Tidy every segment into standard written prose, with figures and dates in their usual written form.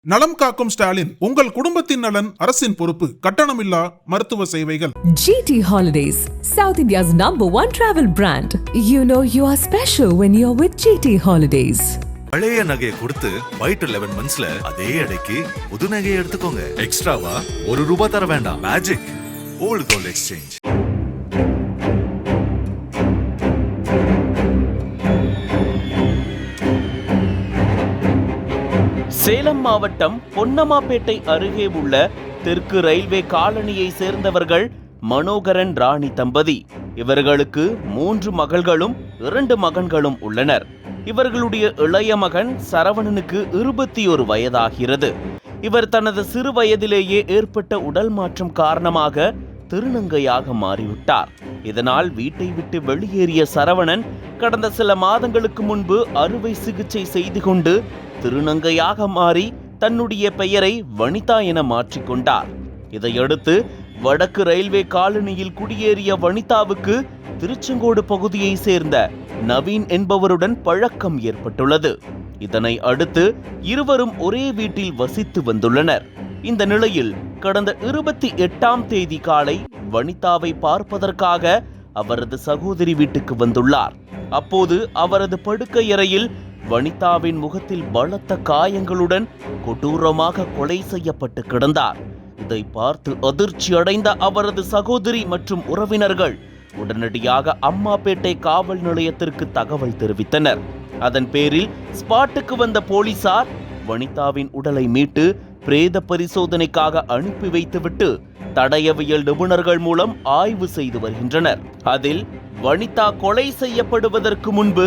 நலம் காக்கும் ஸ்டாலின், உங்கள் குடும்பத்தின் நலன் அரசின் பொறுப்பு. கட்டணமில்லா மருத்துவ சேவைகள். GT Holidays, South India's #1 travel brand. You know you are special when you're with GT Holidays. பழைய நகையை கொடுத்து வைட் 11 மந்த்ஸ்ல அதே அடைக்கு புது நகையை எடுத்துக்கோங்க. எக்ஸ்ட்ராவா ₹1 தர வேண்டாம். Magic old gold exchange. Salem மாவட்டம் பொன்னம்மாபேட்டை அருகே உள்ள தெற்கு ரயில்வே காலனியை சேர்ந்தவர்கள் மனோகரன் ராணி தம்பதி. இவர்களுக்கு 3 மகள்களும் 2 மகன்களும் உள்ளனர். இவர்களுடைய இளைய மகன் சரவணனுக்கு 21 வயதாகிறது. இவர் தனது சிறு வயதிலேயே ஏற்பட்ட உடல் மாற்றம் காரணமாக திருநங்கையாக மாறிவிட்டார். இதனால் வீட்டை விட்டு வெளியேறிய சரவணன் கடந்த சில மாதங்களுக்கு முன்பு அறுவை சிகிச்சை செய்து கொண்டு திருநங்கையாக மாறி தன்னுடைய பெயரை வனிதா என மாற்றிக்கொண்டார். இதையடுத்து வடக்கு ரயில்வே காலனியில் குடியேறிய வனிதாவுக்கு திருச்செங்கோடு பகுதியை சேர்ந்த நவீன் என்பவருடன் பழக்கம் ஏற்பட்டுள்ளது. இதனை அடுத்து இருவரும் ஒரே வீட்டில் வசித்து வந்துள்ளனர். இந்த நிலையில் கடந்த 28ஆம் தேதி காலை வனிதாவை பார்ப்பதற்காக அவரது சகோதரி வீட்டுக்கு வந்துள்ளார். அப்போது அவரது படுக்கையறையில் வனிதாவின் முகத்தில் பலத்த காயங்களுடன் கொடூரமாக கொலை செய்யப்பட்டு கிடந்தார். இதை பார்த்து அதிர்ச்சி அடைந்த அவரது சகோதரி மற்றும் உறவினர்கள் உடனடியாக அம்மாபேட்டை காவல் நிலையத்திற்கு தகவல் தெரிவித்தனர். அதன் பேரில் ஸ்பாட்டுக்கு வந்த போலீசார் வனிதாவின் உடலை மீட்டு பிரேத பரிசோதனைக்காக அனுப்பி வைத்துவிட்டு தடயவியல் நிபுணர்கள் மூலம் ஆய்வு செய்து வருகின்றனர். அதில் வனிதா கொலை செய்யப்படுவதற்கு முன்பு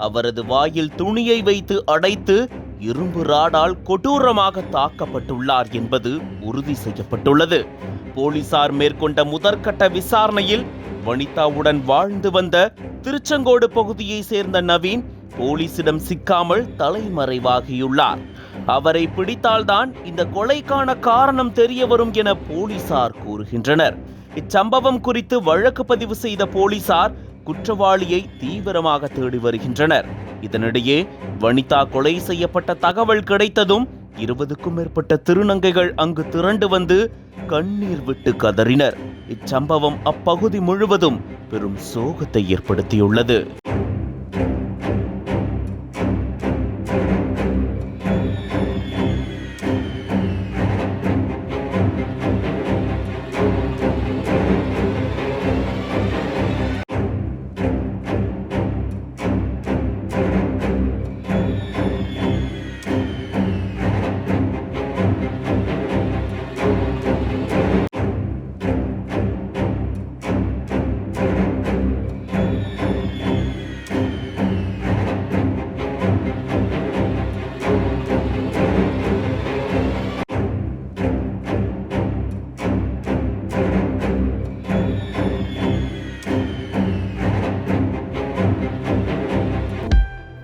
அவரது வாயில் துணியை வைத்து அடைத்து இரும்பு ராடால் கொடூரமாக தாக்கப்பட்டுள்ளார் என்பது உறுதி செய்யப்பட்டுள்ளது. போலீசார் மேற்கொண்ட முதற்கட்ட விசாரணையில் வனிதாவுடன் வாழ்ந்து வந்த திருச்செங்கோடு பகுதியை சேர்ந்த நவீன் போலீசிடம் சிக்காமல் தலைமறைவாகியுள்ளார். அவரை பிடித்தால்தான் இந்த கொலைக்கான காரணம் தெரிய வரும் என போலீசார் கூறுகின்றனர். இச்சம்பவம் குறித்து வழக்கு பதிவு செய்த போலீசார் குற்றவாளியை தீவிரமாக தேடி வருகின்றனர். இதனிடையே வனிதா கொலை செய்யப்பட்ட தகவல் கிடைத்ததும் 20க்கும் மேற்பட்ட திருநங்கைகள் அங்கு திரண்டு வந்து கண்ணீர் விட்டு கதறினர். இச்சம்பவம் அப்பகுதி முழுவதும் பெரும் சோகத்தை ஏற்படுத்தியுள்ளது.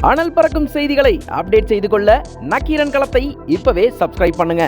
அனல் பறக்கும் செய்திகளை அப்டேட் செய்து கொள்ள நக்கீரன் களத்தை இப்பவே சப்ஸ்கிரைப் பண்ணுங்க.